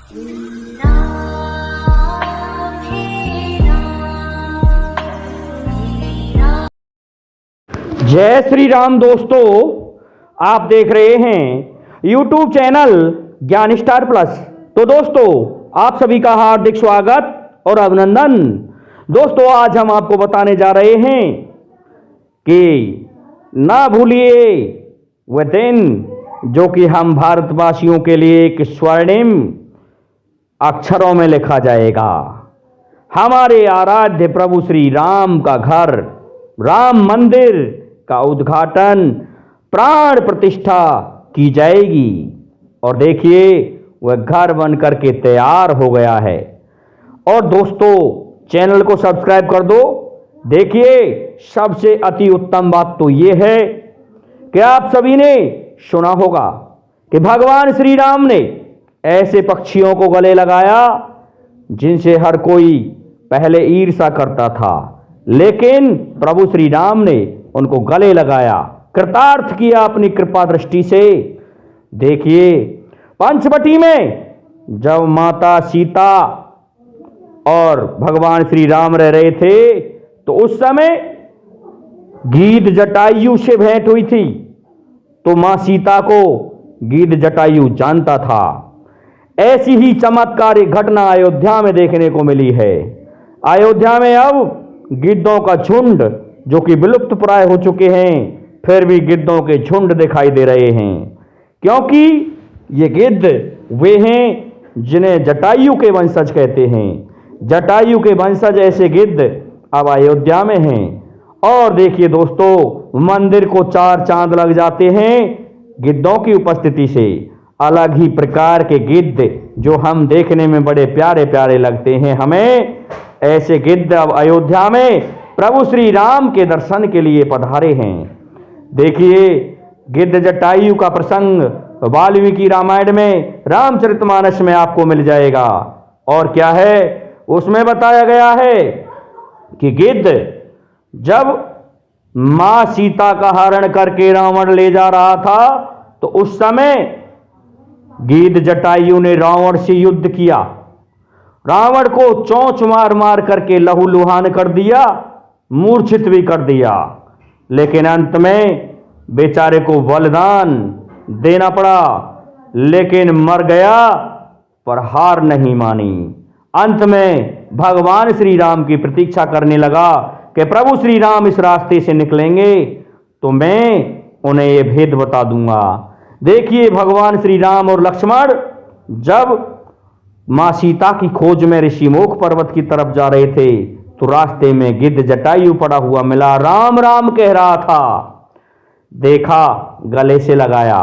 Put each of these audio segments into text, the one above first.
जय श्री राम दोस्तों, आप देख रहे हैं YouTube चैनल ज्ञान स्टार प्लस। तो दोस्तों, आप सभी का हार्दिक स्वागत और अभिनंदन। दोस्तों, आज हम आपको बताने जा रहे हैं कि ना भूलिए वह दिन जो कि हम भारतवासियों के लिए एक स्वर्णिम अक्षरों में लिखा जाएगा। हमारे आराध्य प्रभु श्री राम का घर, राम मंदिर का उद्घाटन, प्राण प्रतिष्ठा की जाएगी। और देखिए, वह घर बन करके तैयार हो गया है। और दोस्तों, चैनल को सब्सक्राइब कर दो। देखिए, सबसे अति उत्तम बात तो यह है कि आप सभी ने सुना होगा कि भगवान श्री राम ने ऐसे पक्षियों को गले लगाया जिनसे हर कोई पहले ईर्ष्या करता था, लेकिन प्रभु श्री राम ने उनको गले लगाया, कृतार्थ किया अपनी कृपा दृष्टि से। देखिए, पंचवटी में जब माता सीता और भगवान श्री राम रह रहे थे, तो उस समय गीध जटायु से भेंट हुई थी। तो मां सीता को गीध जटायु जानता था। ऐसी ही चमत्कारिक घटना अयोध्या में देखने को मिली है। अयोध्या में अब गिद्धों का झुंड, जो कि विलुप्त प्राय हो चुके हैं, फिर भी गिद्धों के झुंड दिखाई दे रहे हैं, क्योंकि ये गिद्ध वे हैं जिन्हें जटायु के वंशज कहते हैं। जटायु के वंशज ऐसे गिद्ध अब अयोध्या में हैं। और देखिए दोस्तों, मंदिर को चार चांद लग जाते हैं गिद्धों की उपस्थिति से। अलग ही प्रकार के गिद्ध जो हम देखने में बड़े प्यारे प्यारे लगते हैं हमें, ऐसे गिद्ध अब अयोध्या में प्रभु श्री राम के दर्शन के लिए पधारे हैं। देखिए, गिद्ध जटायु का प्रसंग वाल्मीकि रामायण में, रामचरितमानस में आपको मिल जाएगा। और क्या है, उसमें बताया गया है कि गिद्ध जब मां सीता का हरण करके रावण ले जा रहा था, तो उस समय गिद्ध जटायु ने रावण से युद्ध किया। रावण को चोंच मार मार करके लहूलुहान कर दिया, मूर्छित भी कर दिया। लेकिन अंत में बेचारे को बलिदान देना पड़ा, लेकिन मर गया पर हार नहीं मानी। अंत में भगवान श्री राम की प्रतीक्षा करने लगा कि प्रभु श्री राम इस रास्ते से निकलेंगे तो मैं उन्हें ये भेद बता दूंगा। देखिए, भगवान श्री राम और लक्ष्मण जब मां सीता की खोज में ऋषिमुख पर्वत की तरफ जा रहे थे, तो रास्ते में गिद्ध जटायु पड़ा हुआ मिला, राम राम कह रहा था। देखा, गले से लगाया,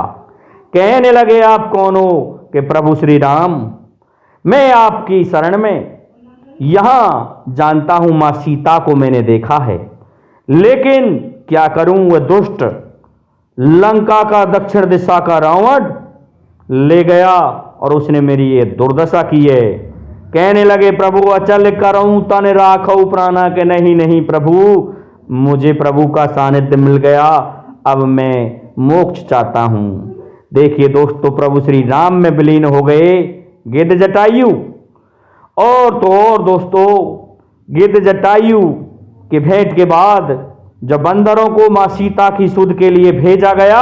कहने लगे, आप कौन हो? कि प्रभु श्री राम, मैं आपकी शरण में यहां जानता हूं, मां सीता को मैंने देखा है, लेकिन क्या करूं, वह दुष्ट लंका का दक्षिण दिशा का रावण ले गया और उसने मेरी ये दुर्दशा की है। कहने लगे, प्रभु अचल करऊं तन राखऊ प्राणा, के नहीं नहीं प्रभु, मुझे प्रभु का सानिध्य मिल गया, अब मैं मोक्ष चाहता हूं। देखिए दोस्तों, प्रभु श्री राम में विलीन हो गए गिद्ध जटायु। और तो और दोस्तों, गिद्ध जटायु के भेंट के बाद जब बंदरों को मां सीता की सुध के लिए भेजा गया,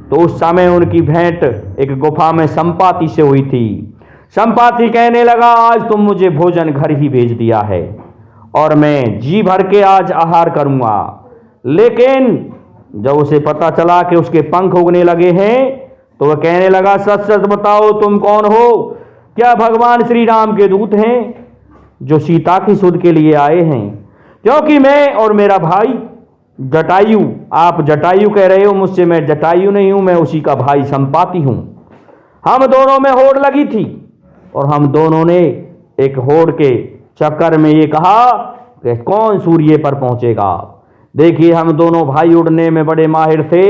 तो उस समय उनकी भेंट एक गुफा में संपाति से हुई थी। संपाति कहने लगा, आज तुम मुझे भोजन घर ही भेज दिया है और मैं जी भर के आज आहार करूंगा। लेकिन जब उसे पता चला कि उसके पंख उगने लगे हैं, तो वह कहने लगा, सच सच बताओ, तुम कौन हो? क्या भगवान श्री राम के दूत हैं जो सीता की सुध के लिए आए हैं? क्योंकि मैं और मेरा भाई जटायु, आप जटायु कह रहे हो मुझसे, मैं जटायु नहीं हूं, मैं उसी का भाई संपाति हूं। हम दोनों में होड़ लगी थी और हम दोनों ने एक होड़ के चक्कर में ये कहा कि कौन सूर्य पर पहुंचेगा। देखिए, हम दोनों भाई उड़ने में बड़े माहिर थे।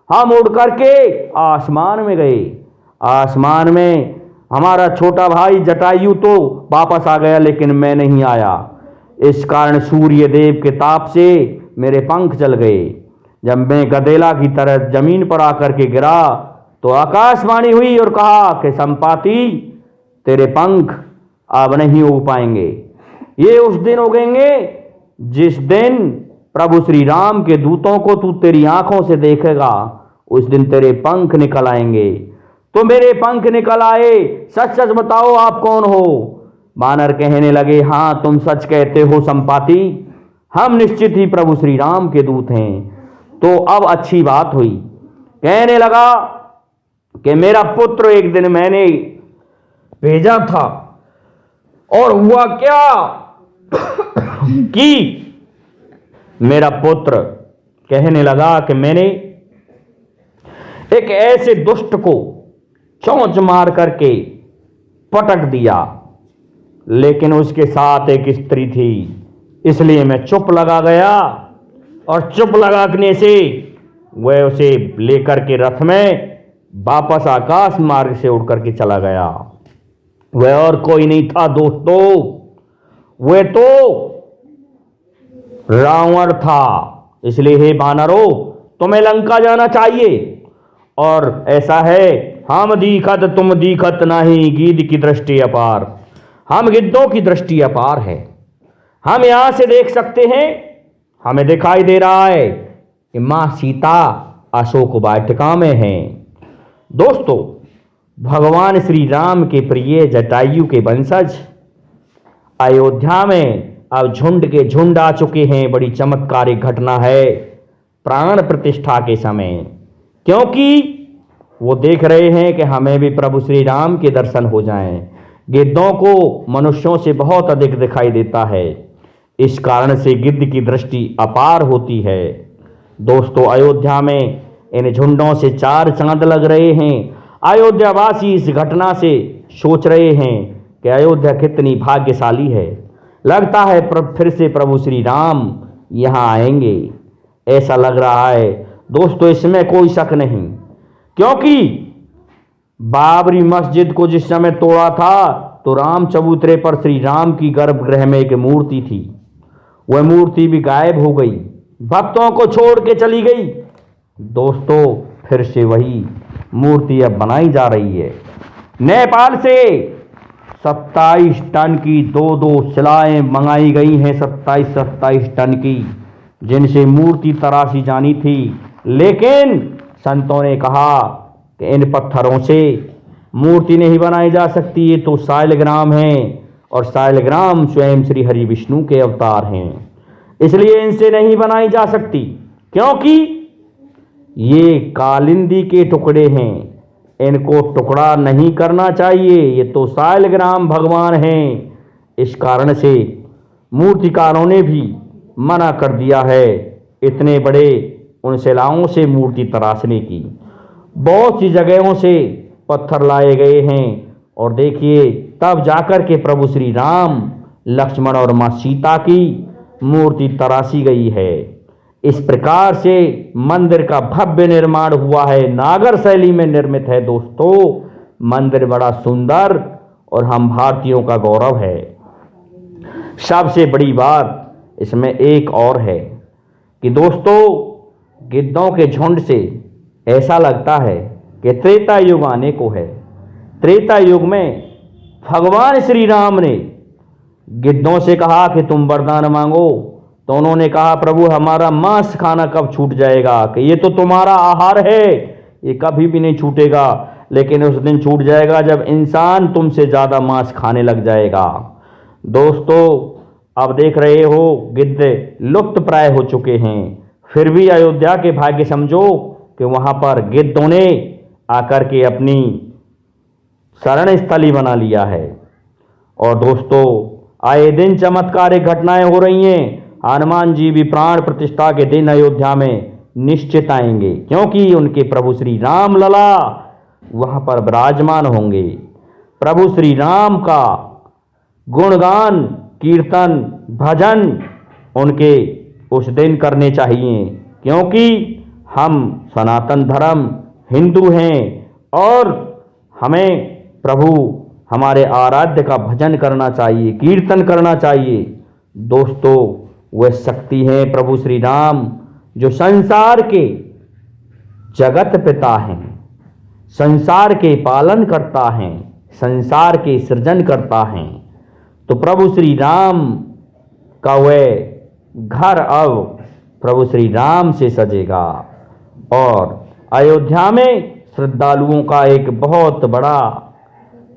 हम उड़ करके आसमान में गए। आसमान में हमारा छोटा भाई जटायु तो वापस आ गया, लेकिन मैं नहीं आया। इस कारण सूर्य देव के ताप से मेरे पंख जल गए। जब मैं गधेला की तरह जमीन पर आकर के गिरा, तो आकाशवाणी हुई और कहा कि संपाति, तेरे पंख अब नहीं उग पाएंगे। ये उस दिन उगेंगे जिस दिन प्रभु श्री राम के दूतों को तू तेरी आंखों से देखेगा। उस दिन तेरे पंख निकल आएंगे। तो मेरे पंख निकल आए, सच सच बताओ आप कौन हो? वानर कहने लगे, हाँ तुम सच कहते हो संपाति, हम निश्चित ही प्रभु श्री राम के दूत हैं। तो अब अच्छी बात हुई। कहने लगा कि मेरा पुत्र एक दिन मैंने भेजा था और हुआ क्या कि मेरा पुत्र कहने लगा कि मैंने एक ऐसे दुष्ट को चोंच मार करके पटक दिया, लेकिन उसके साथ एक स्त्री थी, इसलिए मैं चुप लगा गया और चुप लगाने से वह उसे लेकर के रथ में वापस आकाश मार्ग से उड़ करके चला गया। वह और कोई नहीं था दोस्तों, वह तो रावण था। इसलिए हे वानरों, तुम्हें लंका जाना चाहिए। और ऐसा है, हम दीखत तुम दीखत नहीं, गिद्ध की दृष्टि अपार। हम गिद्धों की दृष्टि अपार है। हम यहां से देख सकते हैं, हमें दिखाई दे रहा है कि मां सीता अशोक वाटिका में हैं। दोस्तों, भगवान श्री राम के प्रिय जटायु के वंशज अयोध्या में अब झुंड के झुंड आ चुके हैं। बड़ी चमत्कारिक घटना है प्राण प्रतिष्ठा के समय, क्योंकि वो देख रहे हैं कि हमें भी प्रभु श्री राम के दर्शन हो जाएं। गिद्धों को मनुष्यों से बहुत अधिक दिखाई देता है, इस कारण से गिद्ध की दृष्टि अपार होती है। दोस्तों, अयोध्या में इन झुंडों से चार चांद लग रहे हैं। अयोध्यावासी इस घटना से सोच रहे हैं कि अयोध्या कितनी भाग्यशाली है। लगता है फिर से प्रभु श्री राम यहाँ आएंगे, ऐसा लग रहा है। दोस्तों, इसमें कोई शक नहीं, क्योंकि बाबरी मस्जिद को जिस समय तोड़ा था तो राम चबूतरे पर श्री राम की गर्भगृह में एक मूर्ति थी। वह मूर्ति भी गायब हो गई, भक्तों को छोड़ के चली गई। दोस्तों, फिर से वही मूर्ति अब बनाई जा रही है। नेपाल से 27 टन की दो शिलाएं मंगाई गई हैं, 27 टन की, जिनसे मूर्ति तराशी जानी थी। लेकिन संतों ने कहा कि इन पत्थरों से मूर्ति नहीं बनाई जा सकती, ये तो शालिग्राम हैं, और शालिग्राम स्वयं श्री हरि विष्णु के अवतार हैं, इसलिए इनसे नहीं बनाई जा सकती, क्योंकि ये कालिंदी के टुकड़े हैं, इनको टुकड़ा नहीं करना चाहिए, ये तो शालिग्राम भगवान हैं। इस कारण से मूर्तिकारों ने भी मना कर दिया है इतने बड़े उन शिलाओं से मूर्ति तराशने की। बहुत सी जगहों से पत्थर लाए गए हैं, और देखिए तब जाकर के प्रभु श्री राम, लक्ष्मण और मां सीता की मूर्ति तराशी गई है। इस प्रकार से मंदिर का भव्य निर्माण हुआ है, नागर शैली में निर्मित है। दोस्तों, मंदिर बड़ा सुंदर और हम भारतीयों का गौरव है। सबसे बड़ी बात इसमें एक और है कि दोस्तों, गिद्धों के झुंड से ऐसा लगता है कि त्रेता युग आने को है। त्रेता युग में भगवान श्री राम ने गिद्धों से कहा कि तुम वरदान मांगो, तो उन्होंने कहा प्रभु हमारा मांस खाना कब छूट जाएगा, कि ये तो तुम्हारा आहार है, ये कभी भी नहीं छूटेगा, लेकिन उस दिन छूट जाएगा जब इंसान तुमसे ज़्यादा मांस खाने लग जाएगा। दोस्तों, अब देख रहे हो गिद्ध लुप्त प्राय हो चुके हैं, फिर भी अयोध्या के भाग्य समझो कि वहाँ पर गिद्धों ने आकर के अपनी शरण स्थली बना लिया है। और दोस्तों, आए दिन चमत्कारिक घटनाएं हो रही हैं। हनुमान जी भी प्राण प्रतिष्ठा के दिन अयोध्या में निश्चित आएंगे, क्योंकि उनके प्रभु श्री राम लला वहाँ पर विराजमान होंगे। प्रभु श्री राम का गुणगान, कीर्तन, भजन उनके उस दिन करने चाहिए, क्योंकि हम सनातन धर्म हिंदू हैं और हमें प्रभु हमारे आराध्य का भजन करना चाहिए, कीर्तन करना चाहिए। दोस्तों, वह शक्ति है प्रभु श्री राम, जो संसार के जगत पिता हैं, संसार के पालन करता हैं, संसार के सृजन करता है, तो प्रभु श्री राम का वह घर अब प्रभु श्री राम से सजेगा। और अयोध्या में श्रद्धालुओं का एक बहुत बड़ा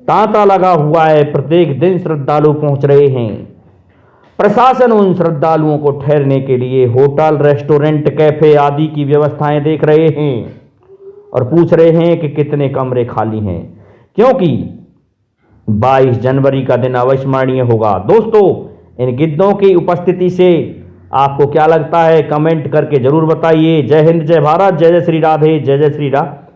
तांता लगा हुआ है। प्रत्येक दिन श्रद्धालु पहुंच रहे हैं। प्रशासन उन श्रद्धालुओं को ठहरने के लिए होटल, रेस्टोरेंट, कैफे आदि की व्यवस्थाएं देख रहे हैं और पूछ रहे हैं कि कितने कमरे खाली हैं, क्योंकि 22 जनवरी का दिन अविस्मरणीय होगा। दोस्तों, इन गिद्धों की उपस्थिति से आपको क्या लगता है, कमेंट करके जरूर बताइए। जय हिंद, जय भारत, जय जय श्री राधे, जय जय श्री राम।